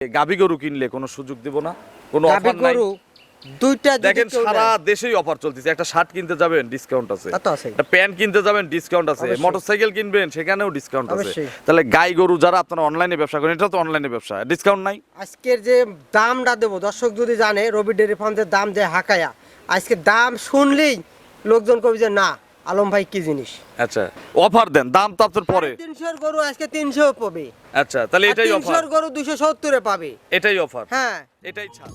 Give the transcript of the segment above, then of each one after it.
গাভী গরু কিনলে কোনো সুযোগ দেব না, কোনো অফার নাই। দুইটা দেখেন সারা দেশেই অফার চলতেছে। একটা শার্ট কিনতে যাবেন ডিসকাউন্ট আছে, একটা প্যান্ট কিনতে যাবেন ডিসকাউন্ট আছে, মোটরসাইকেল কিনবেন সেখানেও ডিসকাউন্ট আছে। তাহলে গাই গরু যারা আপনারা অনলাইনে ব্যবসা করেন, এটা তো অনলাইনে ব্যবসা, ডিসকাউন্ট নাই। আজকের যে দামটা দেবো দর্শক যদি জানে রবি ডেয়ারি ফার্মের দাম যে হাকায়া, আজকে দাম শুনলেই লোকজন কবি যে না আলম ভাই কি জিনিস। আচ্ছা অফার দেন, দাম তো আপনার পরে 300 গরু আজকে 300 পাবে। আচ্ছা তাহলে এটাই অফার। 300 গরু 270 এ পাবে, এটাই অফার। হ্যাঁ এটাই ছাড়।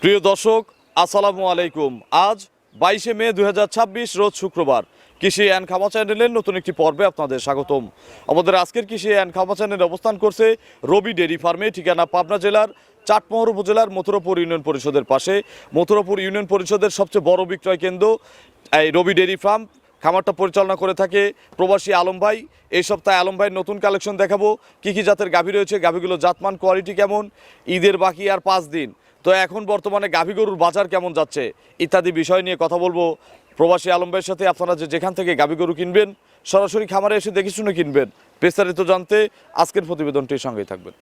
প্রিয় দর্শক আসসালামু আলাইকুম। আজ 22শে মে 2026 রোজ শুক্রবার। কৃষি অ্যান্ড খামা চ্যানেলের নতুন একটি পর্বে আপনাদের স্বাগতম। আমাদের আজকের কৃষি অ্যান্ড খামা চ্যানেল অবস্থান করছে রবি ডেয়ারি ফার্মে, ঠিকানা পাবনা জেলার চাটমোহর উপজেলার মথুরাপুর ইউনিয়ন পরিষদের পাশে। মথুরাপুর ইউনিয়ন পরিষদের সবচেয়ে বড় বিক্রয় কেন্দ্র এই রবি ডেয়ারি ফার্ম। খামারটা পরিচালনা করে থাকে প্রবাসী আলম ভাই। এই সপ্তাহে আলম ভাইয়ের নতুন কালেকশন দেখাবো, কী কী জাতের গাভী রয়েছে, গাভীগুলো জাতমান কোয়ালিটি কেমন, ঈদের বাকি আর 5 দিন, তো এখন বর্তমানে গাভী গরুর বাজার কেমন যাচ্ছে ইত্যাদি বিষয় নিয়ে কথা বলবো প্রবাসী আলম ভাইয়ের সাথে। আপনারা যেখান থেকে গাভী গরু কিনবেন সরাসরি খামারে এসে দেখে শুনে কিনবেন। বিস্তারিত জানতে আজকের প্রতিবেদনটির সঙ্গেই থাকবেন।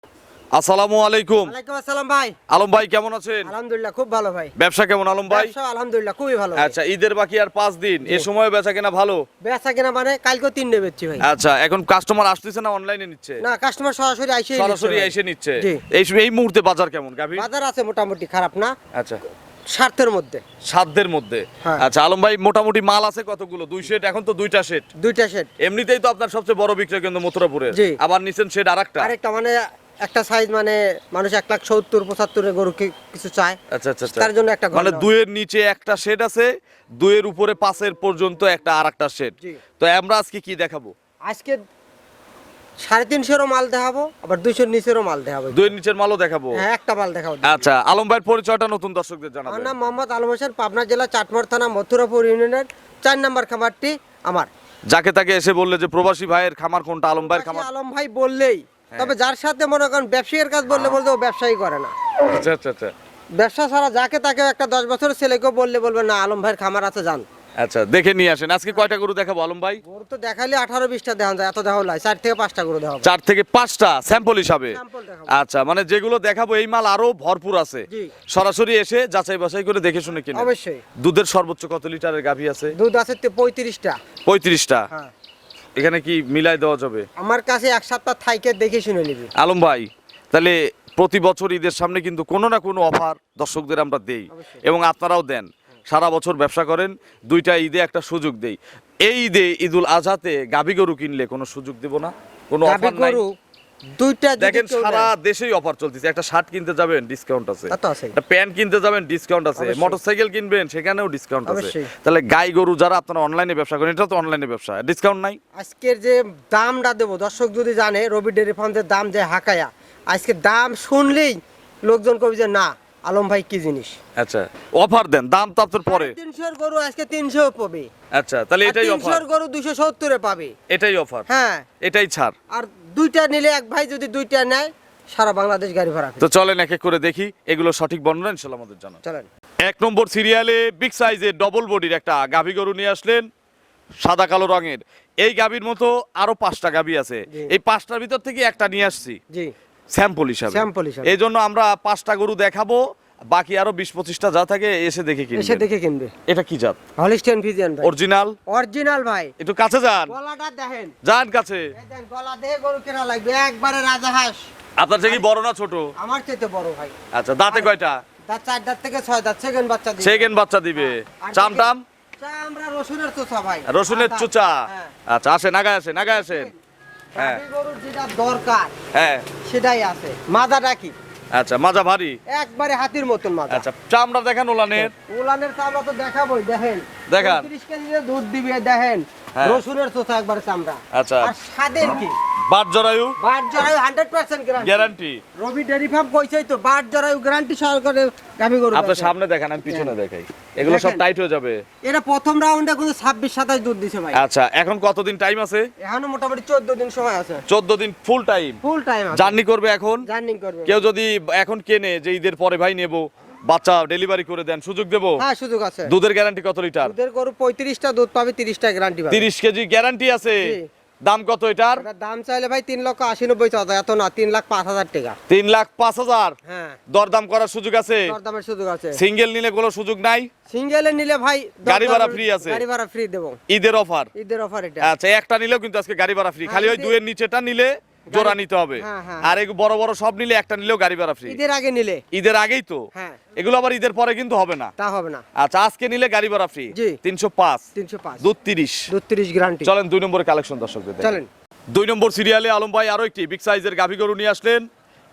আসসালামু আলাইকুম। ওয়ালাইকুম আসসালাম ভাই। আলম ভাই কেমন আছেন? আলহামদুলিল্লাহ খুব ভালো ভাই। ব্যবসা কেমন আলম ভাই? ব্যবসা আলহামদুলিল্লাহ খুবই ভালো। আচ্ছা ঈদের বাকি আর 5 দিন, এই সময় বেচা কেনা ভালো? বেচা কেনা মানে কালকে 3 বেচছি ভাই। আচ্ছা এখন কাস্টমার আসতেছে না অনলাইনে নিচ্ছে? না কাস্টমার সরাসরি আইসে নিচ্ছে। এই মুহূর্তে বাজার কেমন গাভী? বাজার আছে মোটামুটি, খারাপ না। আচ্ছা স্বার্থের মধ্যে, সাধ্যের মধ্যে। আচ্ছা আলম ভাই মোটামুটি মাল আছে কতগুলো? 2 সেট, এখন তো 2টা সেট। 2টা সেট। এমনিতেই তো আপনার সবচেয়ে বড় বিক্রয় কেন্দ্র মথুরাপুরে, আবার নিছেন সেট আরেকটা মানে একটা সাইজ, মানে মানুষ 1,70,75 এর গরু কিছু চায়। আচ্ছা আচ্ছা তার জন্য একটা মানে 2 এর নিচে একটা সেট আছে, 2 এর উপরে 5 এর পর্যন্ত একটা আরেকটা সেট। তো আমরা আজকে কি দেখাবো? আজকে 350 মাল দেখাবো, আবার 200 নিচেরও মাল দেখাবো। 2 এর নিচের মালও দেখাবো? হ্যাঁ একটা মাল দেখাবো। আচ্ছা আলম ভাইয়ের পরিচয়টা নতুন দর্শকদের জানাবেন। আমার নাম মোহাম্মদ আলম হোসেন, পাবনা জেলা চাটমোহর থানা মথুরাপুর ইউনিয়নের 4 নম্বর খামারটি আমার। যাকে তাকে এসে বললে যে প্রবাসী ভাইয়ের খামার কোনটা, আলম ভাইয়ের খামার। আলম ভাই বললেই, তবে যার সাথে মনে করেন ব্যবসায়ীর কাজ বললে ও ব্যবসায়ী করে না। আচ্ছা আচ্ছা আচ্ছা। ব্যবসা ছাড়া যাকে তাকে একটা 10 বছরের ছেলেকেও বলবে না আলম ভাইয়ের খামার আছে যান। আচ্ছা দেখে নিয়ে আসেন। আজকে কয়টা গরু দেখাবো আলম ভাই? গরু তো দেখাইলে 18-20টা দেখান যায়, এত দেখাও লাই 4 থেকে 5টা গরু দেখাবো। 4 থেকে 5টা স্যাম্পল হিসাবে? আচ্ছা মানে যেগুলো দেখাবো এই মাল আরো ভরপুর আছে, সরাসরি এসে যাচাই বাছাই করে দেখে শুনে কিনে। অবশ্যই। দুধের সর্বোচ্চ কত লিটারের গাভী আছে? দুধ আছে 35টা। 35টা? হ্যাঁ। এখানে কি মিলাই দেওয়া যাবে? আমার কাছে এক সপ্তাহ থাইকে দেখে শুনে নিবি আলম ভাই। তাহলে প্রতি বছর ঈদের সামনে কিন্তু কোনো না কোনো অফার দর্শকদের আমরা দেই, এবং আপনারাও দেন। সারা বছর ব্যবসা করেন, 2টা ঈদে একটা সুযোগ দেই। এই ঈদে ঈদুল আজহাতে গাভী গরু কিনলে কোনো সুযোগ দেব না, কোনো অফার নাই। দুইটা দেখেন সারা দেশেই অফার চলতেছে। একটা শার্ট কিনতে যাবেন ডিসকাউন্ট আছে, একটা প্যান্ট কিনতে যাবেন ডিসকাউন্ট আছে, মোটরসাইকেল কিনবেন সেখানেও ডিসকাউন্ট আছে। তাহলে গাই গরু যারা আপনারা অনলাইনে ব্যবসা করেন, এটা তো অনলাইনে ব্যবসা, ডিসকাউন্ট নাই। আজকের যে দামটা দেবো দর্শক যদি জানে রবি ডেয়ারি ফার্মের দাম যে হাকায়া, আজকে দাম শুনলেই লোকজন কবি যে না আলম ভাই কি জিনিস। আচ্ছা অফার দেন, দাম তো আপনার পরে। 300 গরু আজকে 300 পাবে। আচ্ছা তাহলে এটাই অফার। 300 গরু 270 এ পাবে, এটাই অফার। হ্যাঁ এটাই ছাড়। আর 2টা নিলে এক ভাই যদি 2টা নেয় সারা বাংলাদেশ গাড়ি ভাড়া। তো চলেন এক এক করে দেখি, এগুলো সঠিক বর্ণনা ইনশাআল্লাহ আমাদের জানান। চলেন। এক নম্বর সিরিয়ালে বিগ সাইজের ডবল বডির একটা গাভী গরু নিয়ে আসলেন, সাদা কালো রঙের। এই গাভীর মতো আরো 5টা গাভী আছে, জি। এই 5টার ভিতর থেকে একটা নিয়ে আসছি জি স্যাম্পল হিসাবে। স্যাম্পল হিসাবে। এই জন্য আমরা 5টা গরু দেখাবো, বাকি আরো 20-25টা যা থাকে এসে দেখে এসে কিনবেন। দেখে কিনবে। এটা কি জাত? হলিস্টিয়ান ফ্রিজিয়ান ভাই, অরিজিনাল? অরিজিনাল ভাই। একটু কাছে যান, গলাটা দেখেন, যান কাছে। এই দেখেন গলা দেখে গরু কেনা লাগবে, একবারে রাজা হাঁস। আপনার থেকে বড় না ছোট? আমার চেয়ে বড় ভাই। আচ্ছা, দাঁতে কয়টা? দাঁত 4 দাঁত থেকে 6 দাঁত, সেকেন্ড বাচ্চা দিবে। সেকেন্ড বাচ্চা দিবে। আর চাম টাম? আমরা রসুনের চোচা ভাই। রসুনের আদা। চুচা। হ্যাঁ। আচ্ছা, আসেন নাগায় আসেন, নাগায় আসেন। হ্যাঁ। গাভী গরুর যেটা দরকার হ্যাঁ, সেটাই আছে। মাদাটা কি আচ্ছা, মাজা ভারী। একবারে হাতির মতন মাজা। আচ্ছা, চামড়া দেখেন ওলানের। উলানের চামড়া তো দেখাবোই, দেখেন দেখান। 30 কেজি দুধ দিবে, দেখেন হ্যাঁ। রসুনের চোচা একবারে চামড়া। আচ্ছা। আর স্বাদের কি বাট জরায়ু বাট জরায়ু 100% গ্যারান্টি। গ্যারান্টি। রবি ডেয়ারি ফার্ম কইছেই তো বাট জরায়ু গ্যারান্টি সহকারে গাভী গরু। আপনার বেচে। সামনে দেখান, আমি পিছনে দেখাই। এগুলো সব দেখেন। টাইট হয়ে যাবে। এটা প্রথম রাউন্ডে কিন্তু 26-27 দুধ দিছে ভাই। আচ্ছা, এখন কতদিন টাইম আছে? এখনো মোটামুটি 14 দিন সময় আছে। 14 দিন ফুল টাইম। ফুল টাইম আছে। জার্নি করবে এখন। জার্নি করবে। কেউ যদি এখন কেনে যে ঈদের পরে ভাই নেব, বাচ্চা ডেলিভারি করে দেন, সুযোগ দেব? হ্যাঁ, সুযোগ আছে। দুধের গ্যারান্টি কত লিটার? দুধের গরু 35টা দুধ পাবে, 30টা গ্যারান্টি পাবে। 30 কেজি গ্যারান্টি আছে। জি। দাম কত এটার? এটার দাম চাইলে ভাই 3,80,90,000, এত না, 3,05,000 টাকা। 3,05,000। হ্যাঁ, দরদাম করার সুযোগ আছে? দরদামের সুযোগ আছে। সিঙ্গেল নিলে কোনো সুযোগ নাই? সিঙ্গেলে নিলে ভাই গাড়ি ভাড়া free আছে? গাড়ি ভাড়া ফ্রি দেবো, ঈদের অফার। ঈদের অফার এটা। আচ্ছা, একটা নিলেও কিন্তু আজকে গাড়ি ভাড়া ফ্রি, খালি ওই ঈদে- দুয়ের নিচেটা নিলে জোড়া নিতে হবে। হ্যাঁ, হ্যাঁ। আর এই বড় বড় সব নিলে একটা নিলেও গাড়ি ভাড়া ফ্রি। ঈদের আগে নিলে ঈদের আগেই তো। হ্যাঁ, এগুলো আবার ঈদের পরে কিন্তু হবে না। তা হবে না। আচ্ছা, আজকে নিলে গাড়ি ভাড়া ফ্রি। জি। 305, 305 দুধ 30। দুধ 30 গ্যারান্টি। চলেন 2 নম্বরের কালেকশন দর্শকদের দেখাই। চলেন। 2 নম্বর সিরিয়ালে আলম ভাই আরো একটি বিগ সাইজের গাভী গরু নিয়ে আসলেন।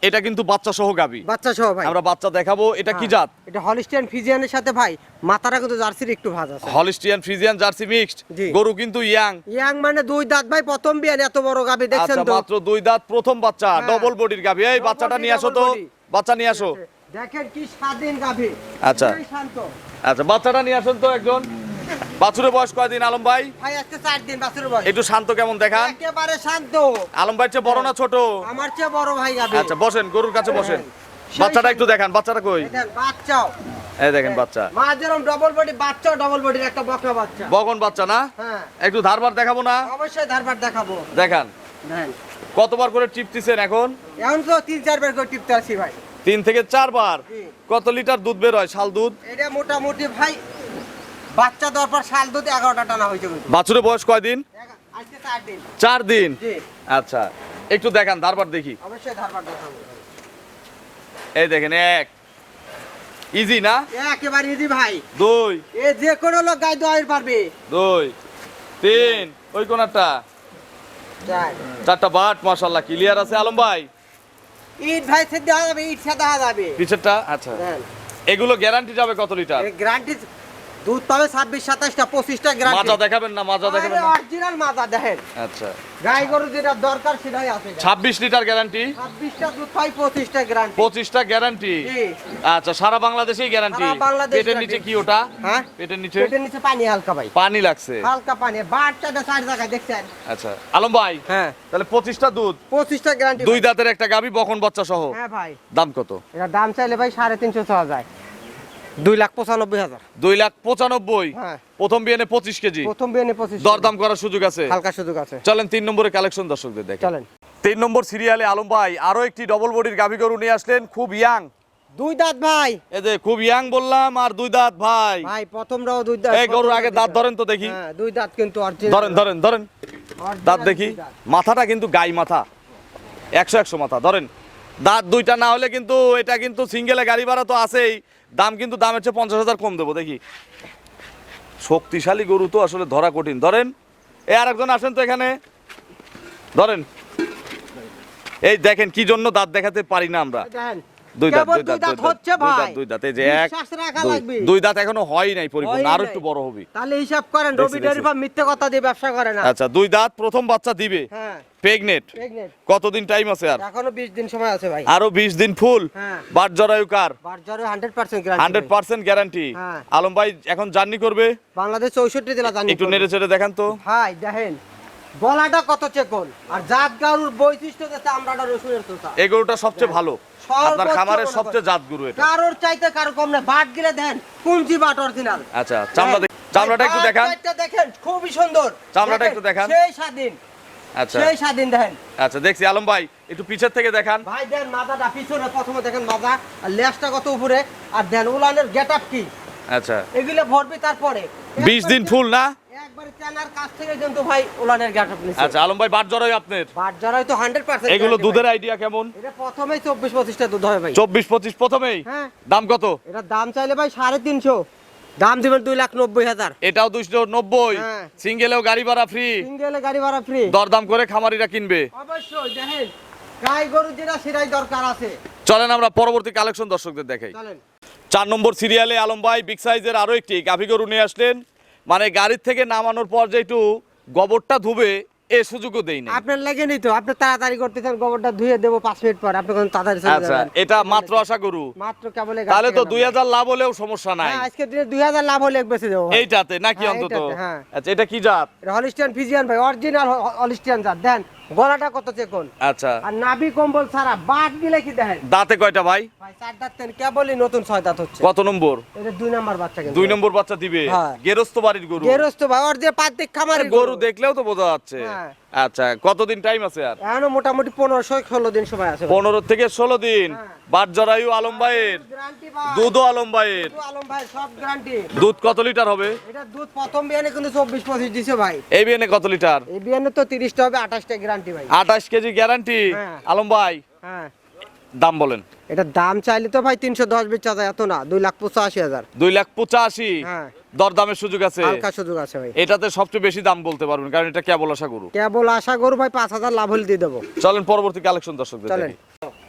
এটা কিন্তু বাচ্চা সহ গাভী। বাচ্চা সহ ভাই। আমরা বাচ্চা দেখাবো। এটা কি হ্যাঁ, জাত? এটা হলিস্টিয়ান ফ্রিজিয়ানের সাথে ভাই মাথাটা কিন্তু জার্সির একটু ভাঁজ আছে। Holstein Friesian jersey mixed. জি। গরু কিন্তু ইয়াং। ইয়াং মানে 2 দাঁত ভাই, প্রথম বিয়ান, এত বড় গাভী দেখছেন আচ্ছা, তো। মাত্র 2 দাঁত, প্রথম বাচ্চা, হ্যাঁ। ডবল বডির গাভী। এই Double বাচ্চাটা body, নিয়ে আসো তো, double body। বাচ্চা নিয়ে আসো। দেখেন কি স্বাধীন গাভী। আচ্ছা। খুবই শান্ত। আচ্ছা, বাচ্চাটা নিয়ে আসুন তো একজন। বাছুরের বয়স কয়দিন আলম ভাই? ভাই আজকে 4 দিন বাছুরের বয়স। একটু শান্ত কেমন দেখান। একেবারে শান্ত। আলম ভাই চেয়ে বড় না ছোট? আমার চেয়ে বড় ভাই গাভী। আচ্ছা, বসেন, গরুর কাছে বসেন। সেই বাচ্চাটা একটু দেখান, বাচ্চাটা কই? দেখেন বাচ্চাও। এই দেখেন বাচ্চা, মা যেরকম ডবল বডি, বাচ্চাও ডবল বডির একটা বকনা বাচ্চা। বগন বাচ্চা না? হ্যাঁ, একটু ধারবার দেখাবো না? অবশ্যই ধারবার দেখাবো। দেখান। দেখেন কতবার করে টিপতেছেন এখন? এখন তো 3-4 বার করে টিপতে আসি ভাই। 3 থেকে 4 বার। জি। কত লিটার দুধ বের হয়, শাল দুধ? এটা মোটামুটি ভাই বাচ্চা দেওয়ার পর শাল দুধ 11টা টানা হয়েছে কিন্তু। বাছুরের বয়স কয়দিন? আজকে 4 দিন। 4 দিন। জি, আচ্ছা, একটু দেখান, ধারবার দেখি। অবশ্যই ধারবার দেখাবো। এই দেখেন, 1 ইজি না? একেবারে ইজি ভাই। 2 এ যে কোনো লোক গায়ে দোয়ার পারবে। 2 3 ওই কোনারটা। 4 4টা বাট, মাশাআল্লাহ ক্লিয়ার আছে আলম ভাই। ইট ভাই সে দেওয়া যাবে, ইট সে দেওয়া যাবে। পিছেরটা। আচ্ছা, দেখেন এগুলো গ্যারান্টি যাবে কত লিটার? এই গ্যারান্টি দুধ পাবে 26-27টা, 25টা গ্যারান্টি। মাজা দেখাবেন না? মাজা দেখাবেন না? অরিজিনাল মাজা দেখেন। আচ্ছা, গাই গরু যেটা দরকার সেটাই আছে। 26 লিটার গ্যারান্টি, 26টা দুধ পাই, 25টা গ্যারান্টি। 25টা গ্যারান্টি। জি। আচ্ছা, সারা বাংলাদেশেই গ্যারান্টি। সারা বাংলাদেশ পেটের নিচে guarantee। কি ওটা? হ্যাঁ, পেটের নিচে পেটের নিচে পানি হালকা ভাই, পানি লাগছে। হালকা পানি। বারটা 4 জায়গায় দেখছেন। আচ্ছা আলম ভাই, হ্যাঁ, তাহলে 25টা দুধ, 25টা গ্যারান্টি। 2 দাঁতের একটা গাভী, বকন বাচ্চা সহ। হ্যাঁ ভাই, দাম কত? এটা দাম চাইলে ভাই 350 চাওয়া যায়। 2,95,000। 2,95,000। হ্যাঁ, প্রথম বিয়ানে 25 কেজি, প্রথম বিয়ানে 25। দরদাম করার সুযোগ আছে। হালকা সুযোগ আছে। চলেন 3 নম্বরের কালেকশন দর্শকদের দেখেন। চলেন। 3 নম্বর সিরিয়ালে আলম ভাই আরো একটি ডবল বডির গাভী গরু নিয়ে আসলেন, খুব ইয়াং। 2 দাঁত ভাই। এই যে খুব ইয়াং বললাম, আর 2 দাঁত ভাই। ভাই প্রথমটাও 2 দাঁত। এই গরুর আগে দাঁত ধরেন তো দেখি। হ্যাঁ, 2 দাঁত কিন্তু অরিজিনাল। ধরেন ধরেন ধরেন, দাঁত দেখি। মাথাটা কিন্তু গাই মাথা, 100 মাথা। ধরেন, দাঁত 2টা না হলে কিন্তু এটা কিন্তু সিঙ্গেলে গাড়ি ভাড়া তো আছেই, দাম কিন্তু দামের চেয়ে 50,000 কম দেবো। দেখি, শক্তিশালী গরু তো আসলে ধরা কঠিন। ধরেন, এই আরেকজন আসেন তো এখানে, ধরেন। এই দেখেন কি জন্য দাঁত দেখাতে পারি না আমরা। দেখেন 2 দাঁত, কেবল 2 দাঁত, 2 দাঁত 2 দাঁত, হচ্ছে 2 দাঁত, ভাই। 2 দাঁত। এই যে 1 বিশ্বাস রাখা লাগবে। 2 দাঁত এখনো হয় নাই পরিপূর্ণ, হয় আরো নাই। একটু বড় হবে। তাহলে হিসাব করেন, দেখছি, রবি ডেয়ারি দেখছি। ফার্ম মিথ্যে কথা দিয়ে ব্যবসা করে না। আচ্ছা, 2 দাঁত, প্রথম বাচ্চা দিবে, হ্যাঁ, প্রেগনেন্ট। প্রেগনেন্ট। কতদিন টাইম আছে আর? এখনো 20 দিন সময় আছে ভাই। আরো 20 দিন ফুল। হ্যাঁ। বাট জরায়ু কার? বারজারে 100% গ্যারান্টি। 100% গ্যারান্টি। হ্যাঁ। আলম ভাই এখন জার্নি করবে, বাংলাদেশ 64 জেলা জানি। একটু নেড়ে চেড়ে দেখান তো। ভাই দেখেন গলাটা কত চেকন আর জাত গরুর বৈশিষ্ট্য দেখতে আমরাটা রসুনের তোতা। এই গরুটা সবচেয়ে ভালো, আপনার সর্বোচ্চ খামারের মনে সবচেয়ে করেন। জাত গরু এটা। কারোর চাইতে কারো কম না, বাট গিলে দেন কুঞ্চি বাট অরিজিনাল। আচ্ছা, চামড়াটা একটু দেখান। দেখেন খুবই সুন্দর, চামড়াটা একটু দেখান। সেই স্বাধীন, আচ্ছা সেই স্বাধীন দেখেন আচ্ছা, দেখছি আলম ভাই একটু পিছের থেকে দেখান। ভাই। দেন মাথাটা পিছনে, প্রথমে দেখেন মাজা আর লেজটা কত উপরে, আর দেন উলানের গেটআপ কি, আচ্ছা এগুলো ভরবি। তারপরে 20 দিন ফুল না? একবারে চেনার কাছ থেকে কিন্তু ভাই উলানের গেটআপ নিছে। আচ্ছা আলম ভাই, বাট জরাই আপনার বাট জরাই তো 100%। এগুলো দুধের আইডিয়া কেমন? এটা প্রথমেই 24-25টা দুধ হয় ভাই। 24-25 প্রথমেই? হ্যাঁ। দাম কত? এটা দাম চাইলে ভাই 350, দাম দিবেন 2,90,000। এটাও 290। হ্যাঁ। সিঙ্গেলেও গাড়ি ভাড়া ফ্রি, সিঙ্গেলে গাড়ি ভাড়া ফ্রি। দরদাম করে খামারিরা কিনবে। অবশ্যই দেখেন গাই গরু যেটা সেটাই দরকার আছে। চলেন আমরা পরবর্তী কালেকশন দর্শকদের দেখাই। চলেন। 4 নম্বর সিরিয়ালে আলম ভাই বিগ সাইজের আরো একটি গাভী গরু নিয়ে আসলেন। মানে গাড়ির থেকে নামানোর পর যে একটু গোবরটা ধুবে এ সুযোগও দেই না। আপনার লাগে নি তো, আপনি তাড়াতাড়ি করতেছেন, গোবরটা ধুয়ে দেবো 5 মিনিট পর, আপনি কোন তাড়াতাড়ি চলে আচ্ছা, যাবেন। এটা মাত্র আশা গরু, মাত্র কেবল তাহলে তো 2000 লাভ হলেও সমস্যা নাই আজকে দিনে 2000 লাভ হলে বেঁচে দেবো ভাই। এইটাতে নাকি হ্যাঁ, অন্তত? এইটাতে, হ্যাঁ। আচ্ছা, এটা কি জাত? এটা হলিস্টিয়ান ফিজিয়ান ভাই, অরিজিনাল হলিস্টিয়ান জাত। দেন গলাটা কত চেকন আচ্ছা, আর নাভি কম্বল ছাড়া, বাট দিলে কি দেখেন দাঁতে কয়টা ভাই? ভাই 4 দাঁত তেন, কেবলই নতুন 6 দাঁত হচ্ছে। কত নম্বর? এটা 2 নাম্বার বাচ্চা কিন্তু। 2 নম্বর বাচ্চা দিবে। হ্যাঁ। গেরস্ত বাড়ির গরু, গেরস্ত ভাই, ওর যে পাতিক খামারের গরু দেখলেও তো বোঝা যাচ্ছে। হ্যাঁ। আচ্ছা, কতদিন টাইম আছে আর? এখনো মোটামুটি 15-16 দিন সময় আছে ভাই। 15 থেকে 16 দিন। হ্যাঁ। বাট জরায়ু আলম ভাইয়ের, গ্যারান্টি ভাই। দুধও আলম ভাইয়ের। দুধ আলম ভাই সব গ্যারান্টি। দুধ কত লিটার হবে? এটা দুধ প্রথম বিয়ানে কিন্তু 24-25 দিছে ভাই। এই বিয়ানে কত লিটার? এই বিয়ানে তো 30টা হবে, 28টা গ্যারান্টি ভাই। 28 কেজি গ্যারান্টি। হ্যাঁ। আলম ভাই হ্যাঁ। দাম বলেন। এটা দাম চাইলে তো ভাই 310 বেচা যায়, এত না, 2,85,000। 2,85,000। হ্যাঁ। দরদামের সুযোগ আছে? হালকা সুযোগ আছে ভাই। এটাতে সবচেয়ে বেশি দাম বলতে পারবেন, কারণ এটা কেবল আশা গরু। কেবল আশা করু ভাই 5,000 লাভ হলে দিয়ে দেবো। চলেন পরবর্তী কালেকশন দর্শকদের চলেন। দেখি।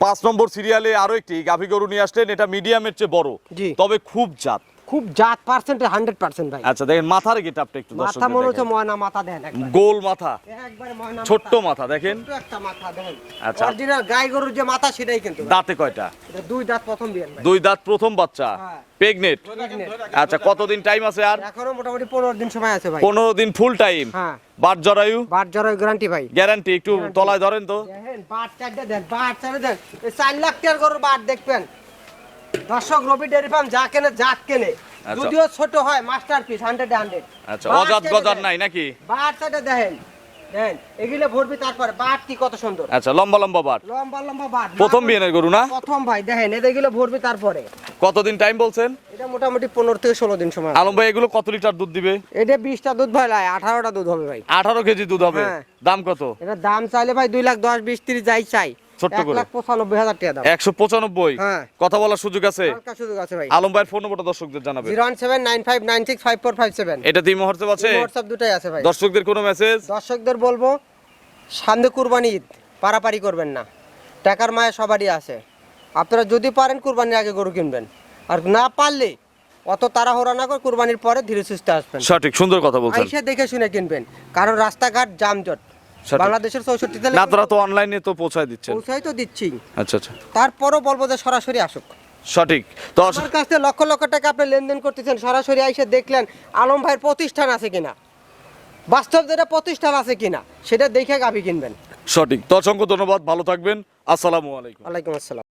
5 নম্বর সিরিয়ালে আরো একটি গাভী গরু নিয়ে আসলেন। এটা মিডিয়ামের চেয়ে বড়, জি। তবে খুব জাত। খুব জাত পার্সেন্টে 100% ভাই। আচ্ছা, দেখেন মাথার গেটআপটা একটু মাথা দর্শকদের মনে হচ্ছে দেখাই। ময়না মাথা দেন একবার। গোল মাথা, একবারে ময়না ছোট্ট মাথা দেখেন। ছোট্ট একটা মাথা দেখেন। আচ্ছা। অরিজিনাল গাই গরুর যে মাথা সেটাই কিন্তু ভাই। দাঁতে কয়টা? এটা 2 দাঁত প্রথম বিয়ান ভাই। 2 দাঁত প্রথম বাচ্চা, হ্যাঁ। প্রেগনেন্ট। আচ্ছা, কতদিন টাইম আছে আর? এখনো মোটামুটি 15 দিন সময় আছে ভাই। 15 দিন ফুল টাইম। হ্যাঁ। বাট জরায়ু বাট জরার গ্যারান্টি ভাই। গ্যারান্টি। একটু তলায় ধরেন তো। দেখেন বাট চারটা দেন, বাট চারটা দেন। এই 4 লাখ টাকার গরুর বাট দেখবেন দর্শক। রবি ডেয়ারি ফার্ম যা কেনে জাত কেনে, আচ্ছা। যদিও ছোট হয়, মাস্টারপিস 100-100। আচ্ছা, বাট অজাত চারটা গজার দেন। নাই নাকি? বাট চারটা দেখেন, দেখেন এগুলো ভরবি। তারপরে বাট কি কত সুন্দর, আচ্ছা, লম্বা লম্বা বাট। লম্বা লম্বা বাট। প্রথম বিয়ানের গরু না? প্রথম ভাই দেখেন এগুলো ভরবি। তারপরে কতদিন টাইম বলছেন? এটা মোটামুটি 15 থেকে 16 দিন সময়। আলম ভাই এগুলো কত লিটার দুধ দিবে? এটা 20টা দুধ ভাই, 18টা দুধ হবে ভাই। 18 কেজি দুধ হবে। হ্যাঁ। দাম কত? এটা দাম চাইলে ভাই 2,10,000, 20, 30 যাই চাই, ছোট্ট করে। 1,95,000 টাকা দাম। 195। হ্যাঁ। কথা বলার সুযোগ আছে? হালকা সুযোগ আছে ভাই। আলম ভাইয়ের ফোন নম্বরটা দর্শকদের জানাবে। 01795965457। এটা টিম হোয়াটসঅ্যাপ আছে? হোয়াটসঅ্যাপ দুটাই আছে ভাই। দর্শকদের কোনো মেসেজ? দর্শকদের বলবো সামনে কুরবানি ঈদ, পারাপারি করবেন না, টাকার মায়া সবারই আছে। আপনারা যদি পারেন কুরবানির আগে গরু কিনবেন, আর না পারলে অত তাড়াহুড়া না করে কুরবানির পরে ধীরে সুস্থে আসবেন। সঠিক, সুন্দর কথা বলছেন। আইসা দেখে শুনে কিনবেন, কারণ রাস্তাঘাট জামজট। সঠিক। বাংলাদেশের 64 জেলায় না, আপনারা তো অনলাইনে তো পৌঁছায় দিচ্ছেন। পৌঁছাই তো দিচ্ছি, আচ্ছা আচ্ছা, তারপরও বলবো যে সরাসরি আসুক। সঠিক। তো আমার কাছ থেকে লক্ষ লক্ষ টাকা আপনি লেনদেন করতেছেন, সরাসরি আইসা দেখলেন আলম ভাইয়ের প্রতিষ্ঠান আছে কিনা, বাস্তব যেটা প্রতিষ্ঠান আছে কিনা, সেটা দেখে গাভী কিনবেন। সঠিক। তো অসংখ্য ধন্যবাদ, ভালো থাকবেন। আসসালামু আলাইকুম। ওয়ালাইকুম আসসালাম।